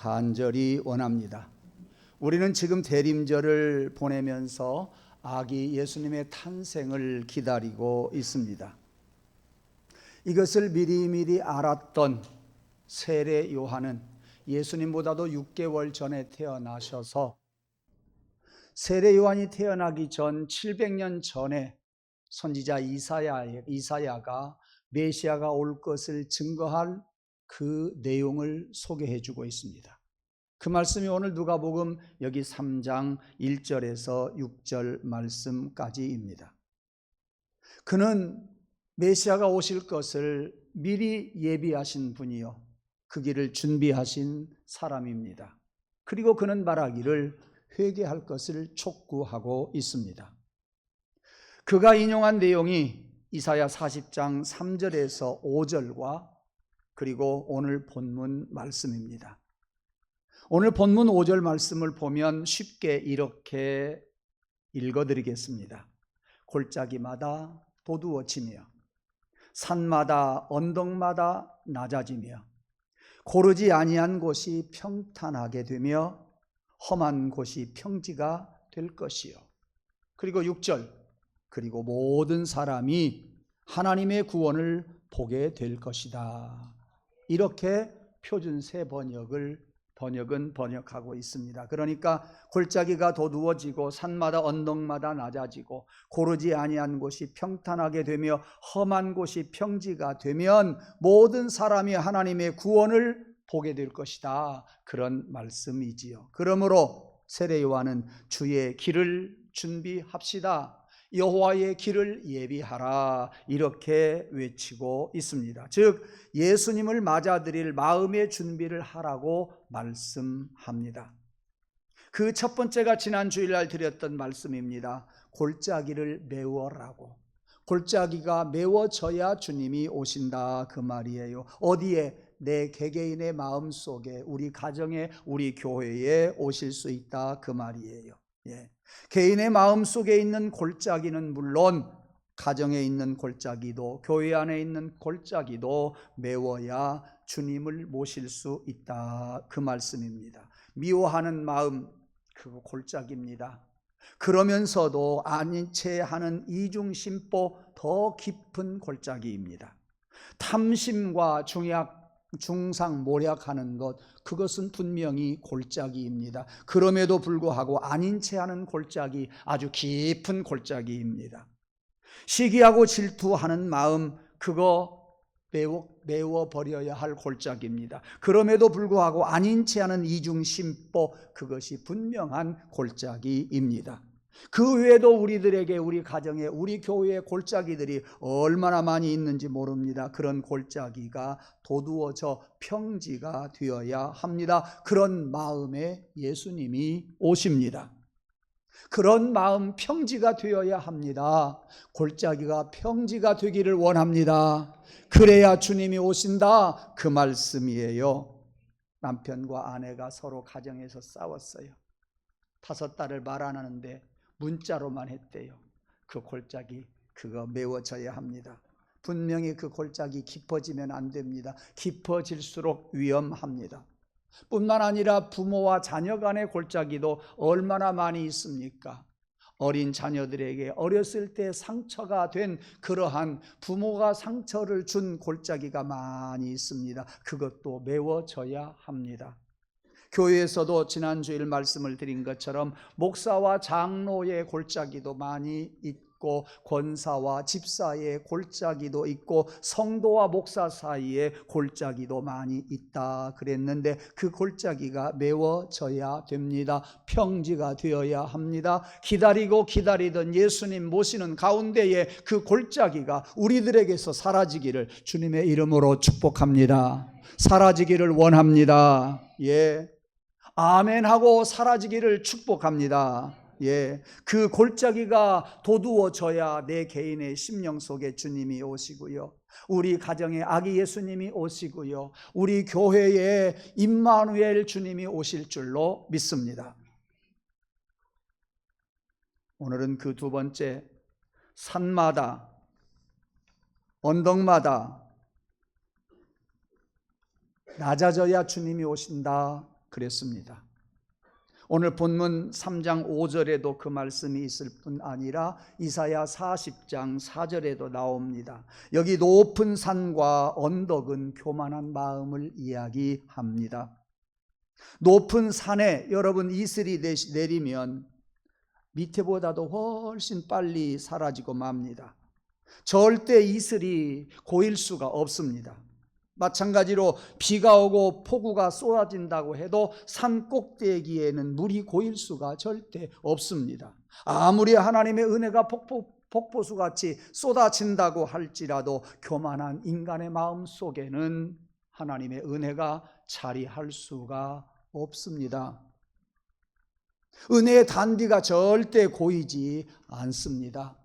간절히 원합니다. 우리는 지금 대림절을 보내면서 아기 예수님의 탄생을 기다리고 있습니다. 이것을 미리미리 알았던 세례 요한은 예수님보다도 6개월 전에 태어나셔서 세례 요한이 태어나기 전 700년 전에 선지자 이사야가 메시아가 올 것을 증거할 그 내용을 소개해 주고 있습니다. 그 말씀이 오늘 누가복음 여기 3장 1절에서 6절 말씀까지입니다. 그는 메시아가 오실 것을 미리 예비하신 분이요 그 길을 준비하신 사람입니다. 그리고 그는 말하기를 회개할 것을 촉구하고 있습니다. 그가 인용한 내용이 이사야 40장 3절에서 5절과 그리고 오늘 본문 말씀입니다. 오늘 본문 5절 말씀을 보면 쉽게 이렇게 읽어드리겠습니다. 골짜기마다 도두어지며 산마다 언덕마다 낮아지며 고르지 아니한 곳이 평탄하게 되며 험한 곳이 평지가 될 것이요. 그리고 6절 그리고 모든 사람이 하나님의 구원을 보게 될 것이다. 이렇게 표준세 번역은 번역하고 있습니다. 그러니까 골짜기가 도두어지고 산마다 언덕마다 낮아지고 고르지 아니한 곳이 평탄하게 되며 험한 곳이 평지가 되면 모든 사람이 하나님의 구원을 보게 될 것이다. 그런 말씀이지요. 그러므로 세례 요한은 주의 길을 준비합시다. 여호와의 길을 예비하라 이렇게 외치고 있습니다. 즉 예수님을 맞아들일 마음의 준비를 하라고 말씀합니다. 그 첫 번째가 지난 주일날 드렸던 말씀입니다. 골짜기를 메워라고. 골짜기가 메워져야 주님이 오신다 그 말이에요. 어디에? 내 개개인의 마음속에, 우리 가정에, 우리 교회에 오실 수 있다 그 말이에요. 개인의 마음속에 있는 골짜기는 물론 가정에 있는 골짜기도 교회 안에 있는 골짜기도 메워야 주님을 모실 수 있다 그 말씀입니다. 미워하는 마음 그거 골짜기입니다. 그러면서도 아닌 채 하는 이중심보 더 깊은 골짜기입니다. 탐심과 중상모략하는 것 그것은 분명히 골짜기입니다. 그럼에도 불구하고 아닌 채 하는 골짜기 아주 깊은 골짜기입니다. 시기하고 질투하는 마음 그거 메워버려야 할 골짜기입니다. 그럼에도 불구하고 아닌 채 하는 이중심보 그것이 분명한 골짜기입니다. 그 외에도 우리들에게 우리 가정에 우리 교회의 골짜기들이 얼마나 많이 있는지 모릅니다. 그런 골짜기가 도두어져 평지가 되어야 합니다. 그런 마음에 예수님이 오십니다. 그런 마음 평지가 되어야 합니다. 골짜기가 평지가 되기를 원합니다. 그래야 주님이 오신다 그 말씀이에요. 남편과 아내가 서로 가정에서 싸웠어요. 5달을 말 안 하는데 문자로만 했대요. 그 골짜기 그거 메워져야 합니다. 분명히 그 골짜기 깊어지면 안 됩니다. 깊어질수록 위험합니다. 뿐만 아니라 부모와 자녀 간의 골짜기도 얼마나 많이 있습니까? 어린 자녀들에게 어렸을 때 상처가 된 그러한 부모가 상처를 준 골짜기가 많이 있습니다. 그것도 메워져야 합니다. 교회에서도 지난 주일 말씀을 드린 것처럼 목사와 장로의 골짜기도 많이 있고 권사와 집사의 골짜기도 있고 성도와 목사 사이에 골짜기도 많이 있다 그랬는데 그 골짜기가 메워져야 됩니다. 평지가 되어야 합니다. 기다리던 예수님 모시는 가운데에 그 골짜기가 우리들에게서 사라지기를 주님의 이름으로 축복합니다. 사라지기를 원합니다. 아멘하고 사라지기를 축복합니다. 그 골짜기가 도두어져야 내 개인의 심령 속에 주님이 오시고요. 우리 가정에 아기 예수님이 오시고요. 우리 교회에 임마누엘 주님이 오실 줄로 믿습니다. 오늘은 그 두 번째 산마다 언덕마다 낮아져야 주님이 오신다 그랬습니다. 오늘 본문 3장 5절에도 그 말씀이 있을 뿐 아니라 이사야 40장 4절에도 나옵니다. 여기 높은 산과 언덕은 교만한 마음을 이야기합니다. 높은 산에 여러분 이슬이 내리면 밑에보다도 훨씬 빨리 사라지고 맙니다. 절대 이슬이 고일 수가 없습니다. 마찬가지로 비가 오고 폭우가 쏟아진다고 해도 산 꼭대기에는 물이 고일 수가 절대 없습니다. 아무리 하나님의 은혜가 폭포수같이 쏟아진다고 할지라도 교만한 인간의 마음 속에는 하나님의 은혜가 자리할 수가 없습니다. 은혜의 단비가 절대 고이지 않습니다.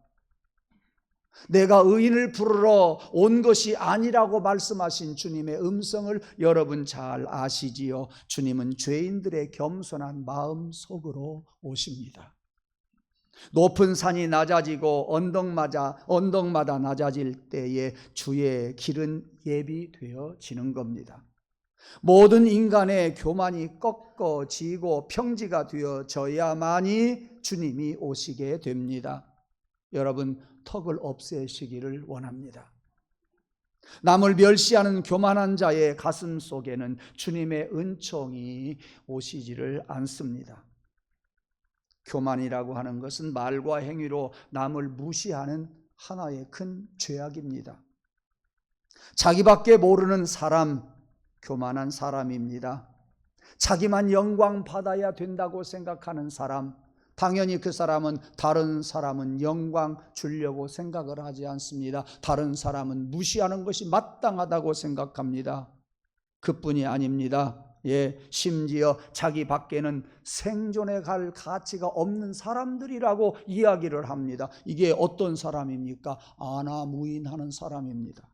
내가 의인을 부르러 온 것이 아니라고 말씀하신 주님의 음성을 여러분 잘 아시지요? 주님은 죄인들의 겸손한 마음 속으로 오십니다. 높은 산이 낮아지고 언덕마다 낮아질 때에 주의 길은 예비되어지는 겁니다. 모든 인간의 교만이 꺾어지고 평지가 되어져야만이 주님이 오시게 됩니다. 여러분, 턱을 없애시기를 원합니다. 남을 멸시하는 교만한 자의 가슴 속에는 주님의 은총이 오시지를 않습니다. 교만이라고 하는 것은 말과 행위로 남을 무시하는 하나의 큰 죄악입니다. 자기밖에 모르는 사람, 교만한 사람입니다. 자기만 영광 받아야 된다고 생각하는 사람, 당연히 그 사람은 다른 사람은 영광 주려고 생각을 하지 않습니다. 다른 사람은 무시하는 것이 마땅하다고 생각합니다. 그뿐이 아닙니다. 심지어 자기 밖에는 생존해 갈 가치가 없는 사람들이라고 이야기를 합니다. 이게 어떤 사람입니까? 아나무인하는 사람입니다.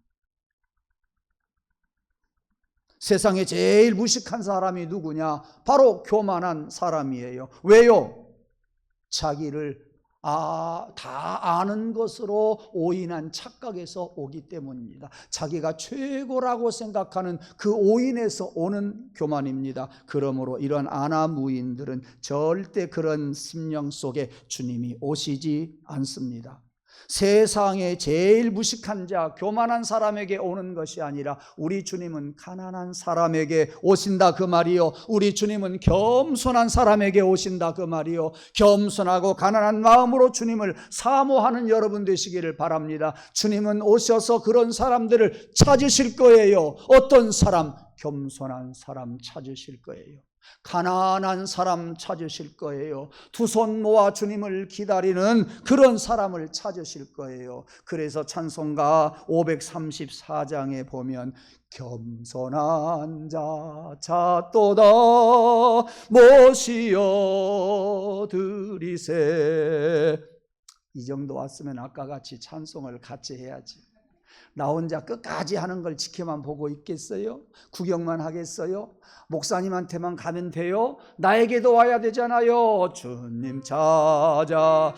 세상에 제일 무식한 사람이 누구냐? 바로 교만한 사람이에요. 왜요? 자기를 다 아는 것으로 오인한 착각에서 오기 때문입니다. 자기가 최고라고 생각하는 그 오인에서 오는 교만입니다. 그러므로 이런 아나무인들은 절대 그런 심령 속에 주님이 오시지 않습니다. 세상에 제일 무식한 자, 교만한 사람에게 오는 것이 아니라 우리 주님은 가난한 사람에게 오신다 그 말이요, 우리 주님은 겸손한 사람에게 오신다 그 말이요, 겸손하고 가난한 마음으로 주님을 사모하는 여러분 되시기를 바랍니다. 주님은 오셔서 그런 사람들을 찾으실 거예요. 어떤 사람? 겸손한 사람 찾으실 거예요. 가난한 사람 찾으실 거예요. 두 손 모아 주님을 기다리는 그런 사람을 찾으실 거예요. 그래서 찬송가 534장에 보면 겸손한 자 찾도다 모시어 드리세. 이 정도 왔으면 아까 같이 찬송을 같이 해야지. 나 혼자 끝까지 하는 걸 지켜만 보고 있겠어요? 구경만 하겠어요? 목사님한테만 가면 돼요? 나에게도 와야 되잖아요. 주님 찾아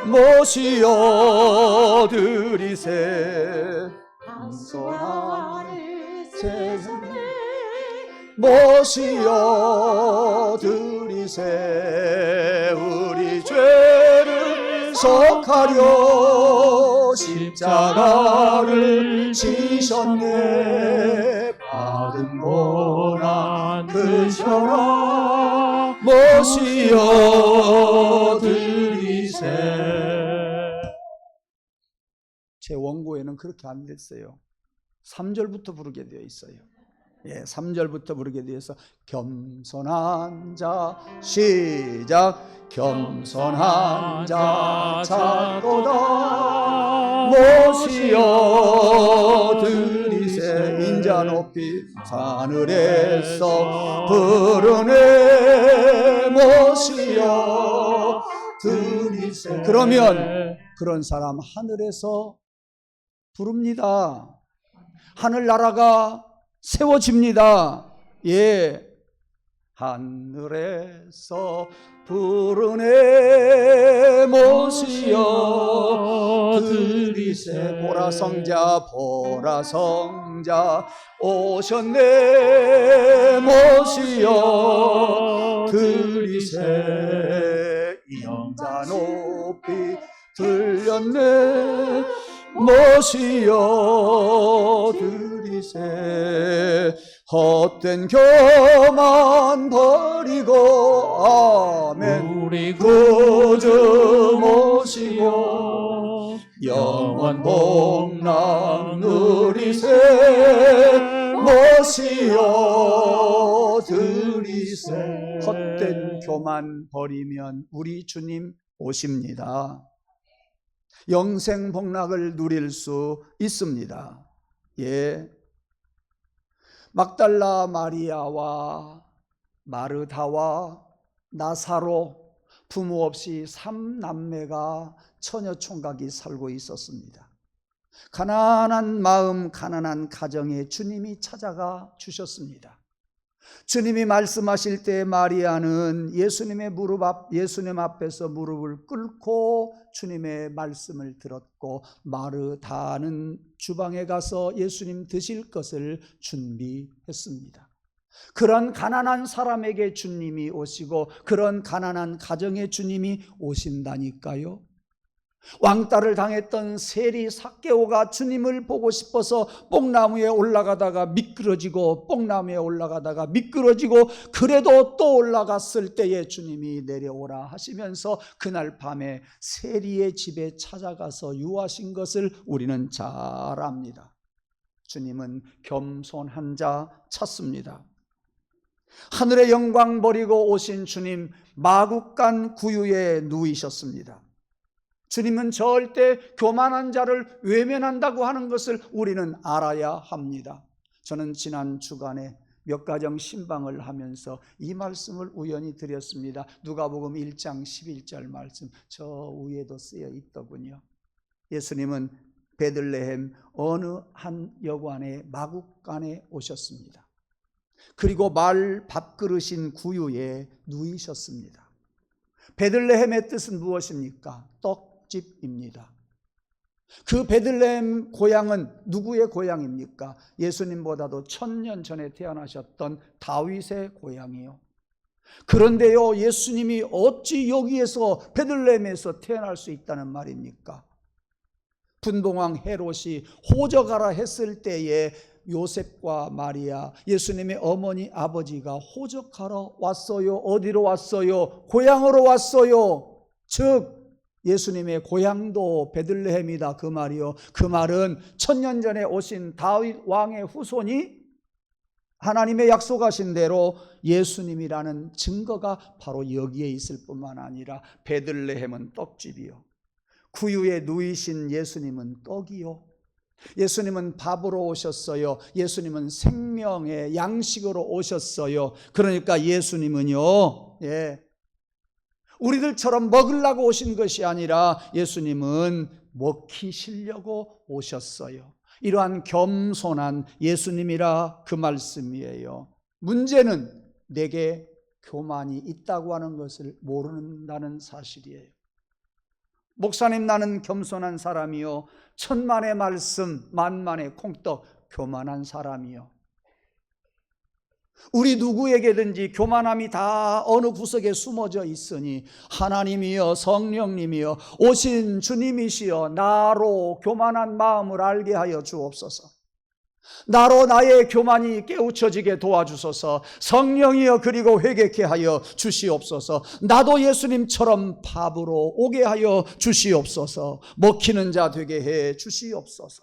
모시어 드리세. 겸손한 세상 모시어 드리세. 우리 죄를 속하려 십자가를 지셨네. 받은 고난 크셔라 모시어 드리세. 제 원고에는 그렇게 안 됐어요. 3절부터 부르게 되어 있어요. 3절부터 부르게 되어서 겸손한 자 시작. 겸손한 자 찾도다 모시어 드리세. 인자 높이 하늘에서 부르네 모시어 드리세. 그러면 그런 사람 하늘에서 부릅니다. 하늘나라가 세워집니다. 하늘에서 부르네 모시여 들이세. 보라 성자 보라 성자 오셨네 모시여 들이세. 인자 높이 들렸네 모시여 들이세. 헛된 교만 버리고 아멘 우리 구주 모시고 영원 복락 누리세 모시여 들이세. 헛된 교만 버리면 우리 주님 오십니다. 영생 복락을 누릴 수 있습니다. 예. 막달라 마리아와 마르다와 나사로 부모 없이 3남매가 처녀 총각이 살고 있었습니다. 가난한 마음, 가난한 가정에 주님이 찾아가 주셨습니다. 주님이 말씀하실 때 마리아는 예수님 앞에서 무릎을 꿇고 주님의 말씀을 들었고, 마르다는 주방에 가서 예수님 드실 것을 준비했습니다. 그런 가난한 사람에게 주님이 오시고 그런 가난한 가정에 주님이 오신다니까요. 왕따를 당했던 세리 삭개오가 주님을 보고 싶어서 뽕나무에 올라가다가 미끄러지고 뽕나무에 올라가다가 미끄러지고 그래도 또 올라갔을 때에 주님이 내려오라 하시면서 그날 밤에 세리의 집에 찾아가서 유하신 것을 우리는 잘 압니다. 주님은 겸손한 자 찾습니다. 하늘의 영광 버리고 오신 주님, 마국간 구유에 누이셨습니다. 주님은 절대 교만한 자를 외면한다고 하는 것을 우리는 알아야 합니다. 저는 지난 주간에 몇 가정 신방을 하면서 이 말씀을 우연히 드렸습니다. 누가복음 1장 11절 말씀 저 위에도 쓰여 있더군요. 예수님은 베들레헴 어느 한 여관의 마국간에 오셨습니다. 그리고 말 밥그릇인 구유에 누이셨습니다. 베들레헴의 뜻은 무엇입니까? 떡집입니다. 그 베들레헴 고향은 누구의 고향입니까? 예수님보다도 1000년 전에 태어나셨던 다윗의 고향이요. 그런데요, 예수님이 어찌 여기에서 베들레헴에서 태어날 수 있다는 말입니까? 분봉왕 헤롯이 호적하라 했을 때에 요셉과 마리아, 예수님의 어머니 아버지가 호적하러 왔어요. 어디로 왔어요? 고향으로 왔어요. 즉 예수님의 고향도 베들레헴이다 그 말이요. 그 말은 1000년 전에 오신 다윗 왕의 후손이 하나님의 약속하신 대로 예수님이라는 증거가 바로 여기에 있을 뿐만 아니라 베들레헴은 떡집이요, 구유에 누이신 예수님은 떡이요, 예수님은 밥으로 오셨어요. 예수님은 생명의 양식으로 오셨어요. 그러니까 예수님은요, 우리들처럼 먹으려고 오신 것이 아니라 예수님은 먹히시려고 오셨어요. 이러한 겸손한 예수님이라 그 말씀이에요. 문제는 내게 교만이 있다고 하는 것을 모른다는 사실이에요. 목사님, 나는 겸손한 사람이요, 천만의 말씀 만만의 콩떡, 교만한 사람이요. 우리 누구에게든지 교만함이 다 어느 구석에 숨어져 있으니 하나님이여 성령님이여 오신 주님이시여 나로 교만한 마음을 알게 하여 주옵소서. 나로 나의 교만이 깨우쳐지게 도와주소서. 성령이여 그리고 회개케 하여 주시옵소서. 나도 예수님처럼 밥으로 오게 하여 주시옵소서. 먹히는 자 되게 해 주시옵소서.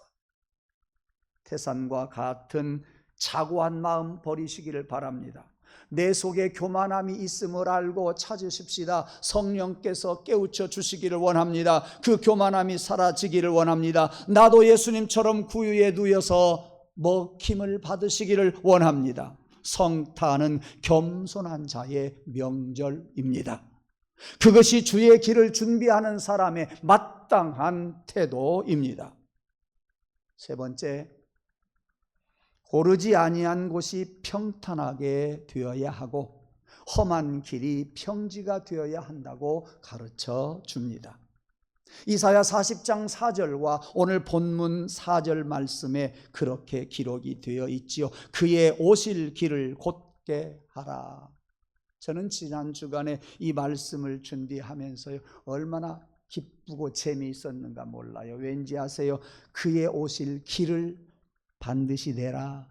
태산과 같은 자고한 마음 버리시기를 바랍니다. 내 속에 교만함이 있음을 알고 찾으십시다. 성령께서 깨우쳐 주시기를 원합니다. 그 교만함이 사라지기를 원합니다. 나도 예수님처럼 구유에 누여서 먹힘을 받으시기를 원합니다. 성탄은 겸손한 자의 명절입니다. 그것이 주의 길을 준비하는 사람의 마땅한 태도입니다. 세 번째, 고르지 아니한 곳이 평탄하게 되어야 하고 험한 길이 평지가 되어야 한다고 가르쳐 줍니다. 이사야 40장 4절과 오늘 본문 4절 말씀에 그렇게 기록이 되어 있지요. 그의 오실 길을 곧게 하라. 저는 지난 주간에 이 말씀을 준비하면서요, 얼마나 기쁘고 재미있었는가 몰라요. 왠지 아세요? 그의 오실 길을 반드시 내라.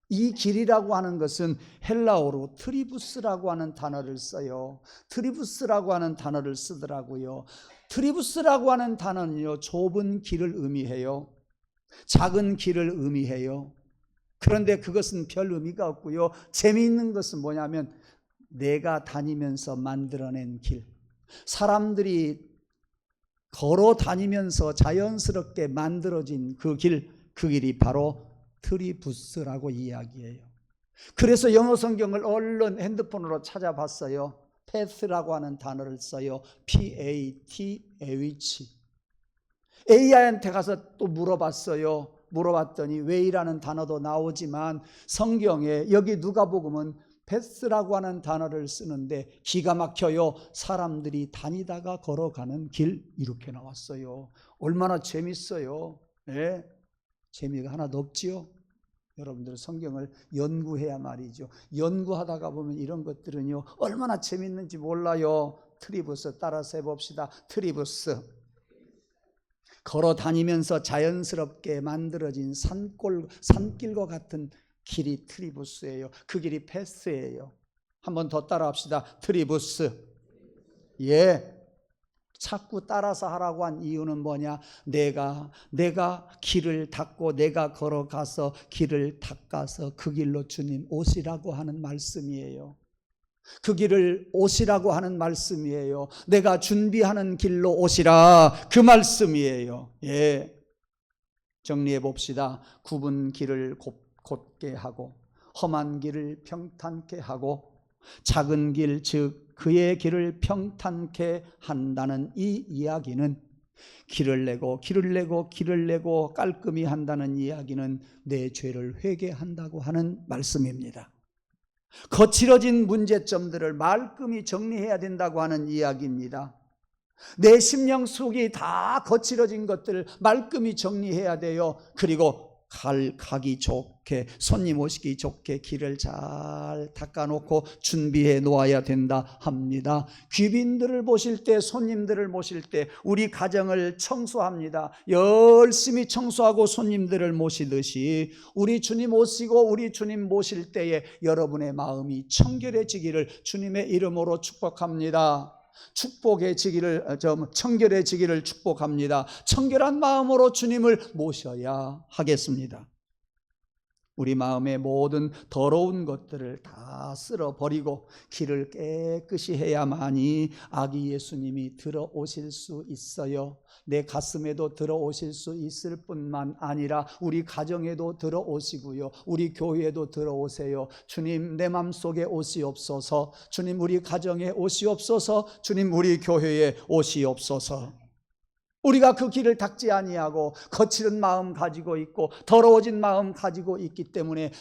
이 길이라고 하는 것은 헬라어로 트리부스라고 하는 단어를 써요. 트리부스라고 하는 단어를 쓰더라고요. 트리부스라고 하는 단어는요, 좁은 길을 의미해요. 작은 길을 의미해요. 그런데 그것은 별 의미가 없고요. 재미있는 것은 뭐냐면 내가 다니면서 만들어낸 길, 사람들이 걸어 다니면서 자연스럽게 만들어진 그 길이 바로 트리부스라고 이야기해요. 그래서 영어 성경을 얼른 핸드폰으로 찾아봤어요. path라고 하는 단어를 써요. PATH. AI한테 가서 또 물어봤어요. 물어봤더니 way라는 단어도 나오지만 성경에 여기 누가복음은 path라고 하는 단어를 쓰는데 기가 막혀요. 사람들이 다니다가 걸어가는 길, 이렇게 나왔어요. 얼마나 재밌어요. 네? 재미가 하나도 없지요. 여러분들 성경을 연구해야 말이죠. 연구하다가 보면 이런 것들은요, 얼마나 재밌는지 몰라요. 트리부스 따라서 해봅시다. 트리부스. 걸어 다니면서 자연스럽게 만들어진 산길과 같은 길이 트리부스예요. 그 길이 패스예요. 한번 더 따라합시다. 트리부스. 예. 자꾸 따라서 하라고 한 이유는 뭐냐? 내가 길을 닦고 내가 걸어가서 길을 닦아서 그 길로 주님 오시라고 하는 말씀이에요. 그 길을 오시라고 하는 말씀이에요. 내가 준비하는 길로 오시라, 그 말씀이에요. 예. 정리해 봅시다. 굽은 길을 곧게 하고 험한 길을 평탄케 하고 작은 길, 즉 그의 길을 평탄케 한다는 이 이야기는 길을 내고 깔끔히 한다는 이야기는 내 죄를 회개한다고 하는 말씀입니다. 거칠어진 문제점들을 말끔히 정리해야 된다고 하는 이야기입니다. 내 심령 속이 다 거칠어진 것들을 말끔히 정리해야 돼요. 그리고 가기 좋게, 손님 오시기 좋게 길을 잘 닦아놓고 준비해 놓아야 된다 합니다. 귀빈들을 보실 때, 손님들을 모실 때 우리 가정을 청소합니다. 열심히 청소하고 손님들을 모시듯이 우리 주님 오시고 우리 주님 모실 때에 여러분의 마음이 청결해지기를 주님의 이름으로 축복합니다. 청결해지기를 축복합니다. 청결한 마음으로 주님을 모셔야 하겠습니다. 우리 마음의 모든 더러운 것들을 다 쓸어버리고 길을 깨끗이 해야만이 아기 예수님이 들어오실 수 있어요. 내 가슴에도 들어오실 수 있을 뿐만 아니라 우리 가정에도 들어오시고요, 우리 교회에도 들어오세요. 주님, 내 마음속에 오시옵소서. 주님, 우리 가정에 오시옵소서. 주님, 우리 교회에 오시옵소서. 우리가 그 길을 닦지 아니하고 거칠은 마음 가지고 있고 더러워진 마음 가지고 있기 때문에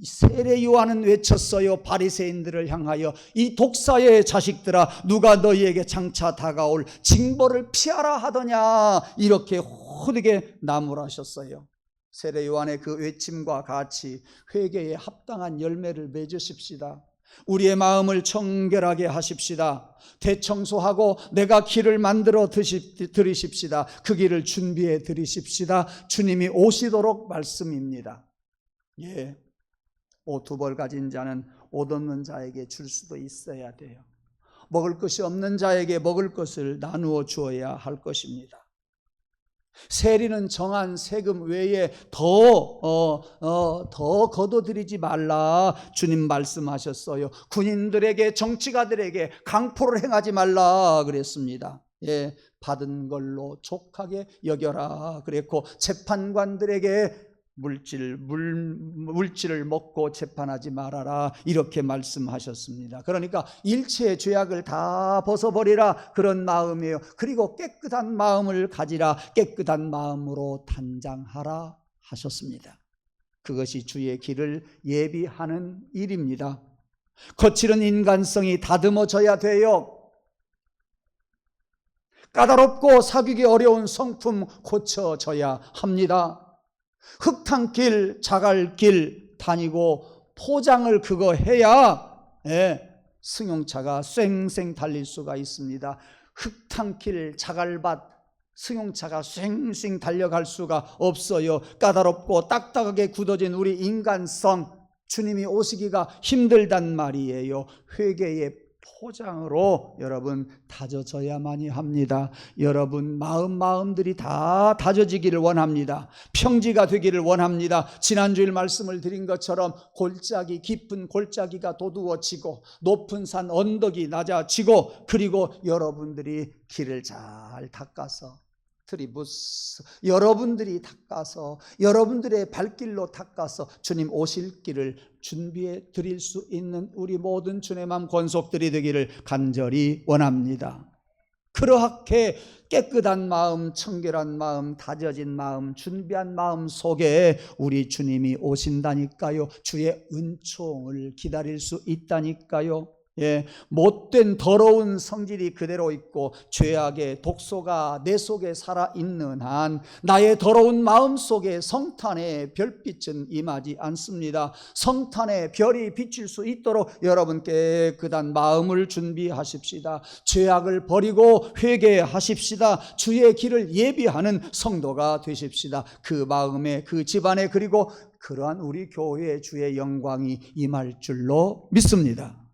세례 요한은 외쳤어요. 바리새인들을 향하여 이 독사의 자식들아, 누가 너희에게 장차 다가올 징벌을 피하라 하더냐, 이렇게 호되게 나무라셨어요. 세례 요한의 그 외침과 같이 회개에 합당한 열매를 맺으십시다. 우리의 마음을 청결하게 하십시다. 대청소하고 내가 길을 만들어 드리십시다. 그 길을 준비해 드리십시다. 주님이 오시도록 말씀입니다. 예, 옷 2벌 가진 자는 옷 없는 자에게 줄 수도 있어야 돼요. 먹을 것이 없는 자에게 먹을 것을 나누어 주어야 할 것입니다. 세리는 정한 세금 외에 더 거둬들이지 말라 주님 말씀하셨어요. 군인들에게, 정치가들에게 강포를 행하지 말라 그랬습니다. 예, 받은 걸로 족하게 여겨라 그랬고, 재판관들에게 물질을 먹고 재판하지 말아라 이렇게 말씀하셨습니다. 그러니까 일체의 죄악을 다 벗어버리라, 그런 마음이에요. 그리고 깨끗한 마음을 가지라, 깨끗한 마음으로 단장하라 하셨습니다. 그것이 주의 길을 예비하는 일입니다. 거칠은 인간성이 다듬어져야 돼요. 까다롭고 사귀기 어려운 성품 고쳐져야 합니다. 흙탕길, 자갈길 다니고 포장을 그거 해야 승용차가 쌩쌩 달릴 수가 있습니다. 흙탕길, 자갈밭 승용차가 쌩쌩 달려갈 수가 없어요. 까다롭고 딱딱하게 굳어진 우리 인간성, 주님이 오시기가 힘들단 말이에요. 회개의 포장으로 여러분 다져져야만이 합니다. 여러분 마음들이 다 다져지기를 원합니다. 평지가 되기를 원합니다. 지난주일 말씀을 드린 것처럼 골짜기, 깊은 골짜기가 도두어지고 높은 산 언덕이 낮아지고, 그리고 여러분들이 길을 잘 닦아서 트리부스, 여러분들이 닦아서 여러분들의 발길로 닦아서 주님 오실 길을 준비해 드릴 수 있는 우리 모든 주의 마음 권속들이 되기를 간절히 원합니다. 그렇게 깨끗한 마음, 청결한 마음, 다져진 마음, 준비한 마음 속에 우리 주님이 오신다니까요. 주의 은총을 기다릴 수 있다니까요. 못된 더러운 성질이 그대로 있고 죄악의 독소가 내 속에 살아있는 한 나의 더러운 마음 속에 성탄의 별빛은 임하지 않습니다. 성탄의 별이 비칠 수 있도록 여러분 깨끗한 마음을 준비하십시다. 죄악을 버리고 회개하십시다. 주의 길을 예비하는 성도가 되십시다. 그 마음에, 그 집안에, 그리고 그러한 우리 교회의 주의 영광이 임할 줄로 믿습니다.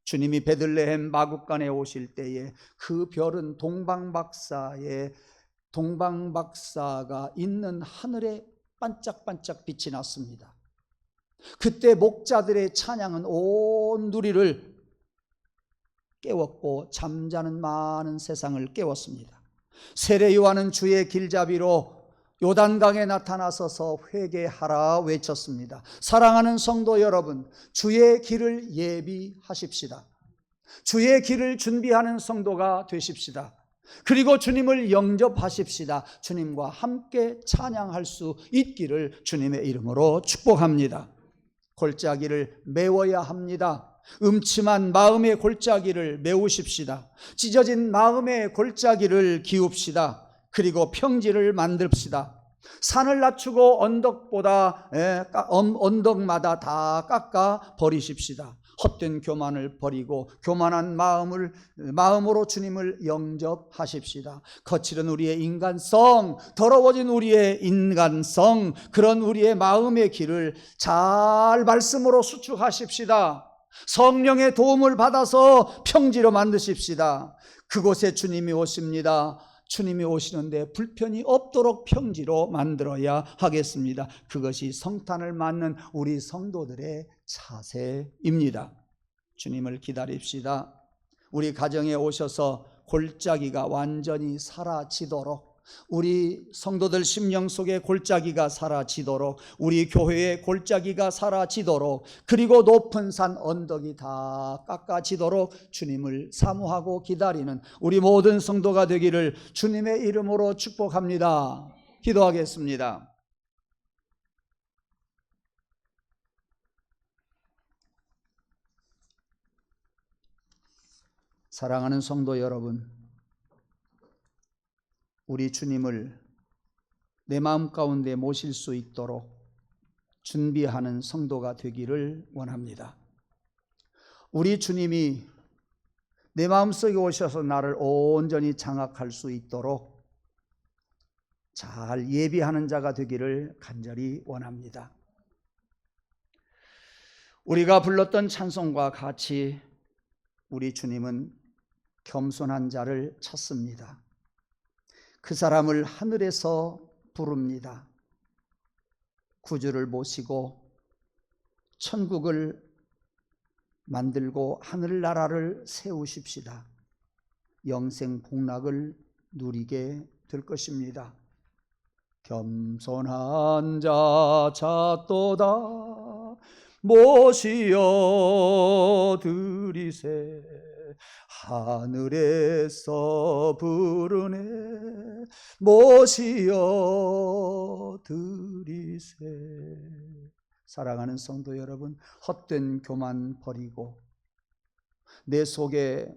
주님이 베들레헴 마국간에 오실 때에 그 별은 동방박사가 있는 하늘에 반짝반짝 빛이 났습니다. 그때 목자들의 찬양은 온 누리를 깨웠고 잠자는 많은 세상을 깨웠습니다. 세례 요한은 주의 길잡이로 요단강에 나타나서서 회개하라 외쳤습니다. 사랑하는 성도 여러분, 주의 길을 예비하십시다. 주의 길을 준비하는 성도가 되십시다. 그리고 주님을 영접하십시다. 주님과 함께 찬양할 수 있기를 주님의 이름으로 축복합니다. 골짜기를 메워야 합니다. 음침한 마음의 골짜기를 메우십시다. 찢어진 마음의 골짜기를 기웁시다. 그리고 평지를 만듭시다. 산을 낮추고 언덕마다 다 깎아 버리십시다. 헛된 교만을 버리고 교만한 마음으로 주님을 영접하십시다. 거칠은 우리의 인간성, 더러워진 우리의 인간성, 그런 우리의 마음의 길을 잘 말씀으로 수축하십시다. 성령의 도움을 받아서 평지로 만드십시다. 그곳에 주님이 오십니다. 주님이 오시는데 불편이 없도록 평지로 만들어야 하겠습니다. 그것이 성탄을 맞는 우리 성도들의 자세입니다. 주님을 기다립시다. 우리 가정에 오셔서 골짜기가 완전히 사라지도록, 우리 성도들 심령 속에 골짜기가 사라지도록, 우리 교회의 골짜기가 사라지도록, 그리고 높은 산 언덕이 다 깎아지도록 주님을 사모하고 기다리는 우리 모든 성도가 되기를 주님의 이름으로 축복합니다. 기도하겠습니다. 사랑하는 성도 여러분, 우리 주님을 내 마음 가운데 모실 수 있도록 준비하는 성도가 되기를 원합니다. 우리 주님이 내 마음속에 오셔서 나를 온전히 장악할 수 있도록 잘 예비하는 자가 되기를 간절히 원합니다. 우리가 불렀던 찬송과 같이 우리 주님은 겸손한 자를 찾습니다. 그 사람을 하늘에서 부릅니다. 구주를 모시고 천국을 만들고 하늘나라를 세우십시다. 영생 복락을 누리게 될 것입니다. 겸손한 자 찾도다 모시어 드리세. 하늘에서 부르네 모시어 드리세. 사랑하는 성도 여러분, 헛된 교만 버리고 내 속에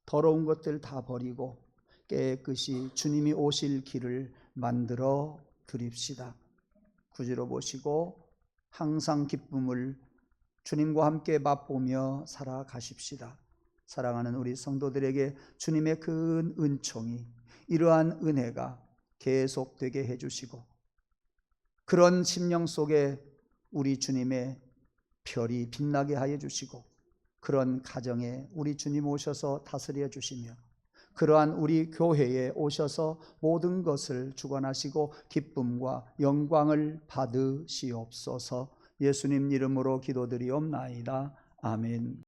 더러운 것들 다 버리고 깨끗이 주님이 오실 길을 만들어 드립시다. 구주로 모시고 항상 기쁨을 주님과 함께 맛보며 살아가십시다. 사랑하는 우리 성도들에게 주님의 큰 은총이, 이러한 은혜가 계속되게 해주시고, 그런 심령 속에 우리 주님의 별이 빛나게 하여 주시고, 그런 가정에 우리 주님 오셔서 다스려 주시며, 그러한 우리 교회에 오셔서 모든 것을 주관하시고 기쁨과 영광을 받으시옵소서. 예수님 이름으로 기도드리옵나이다. 아멘.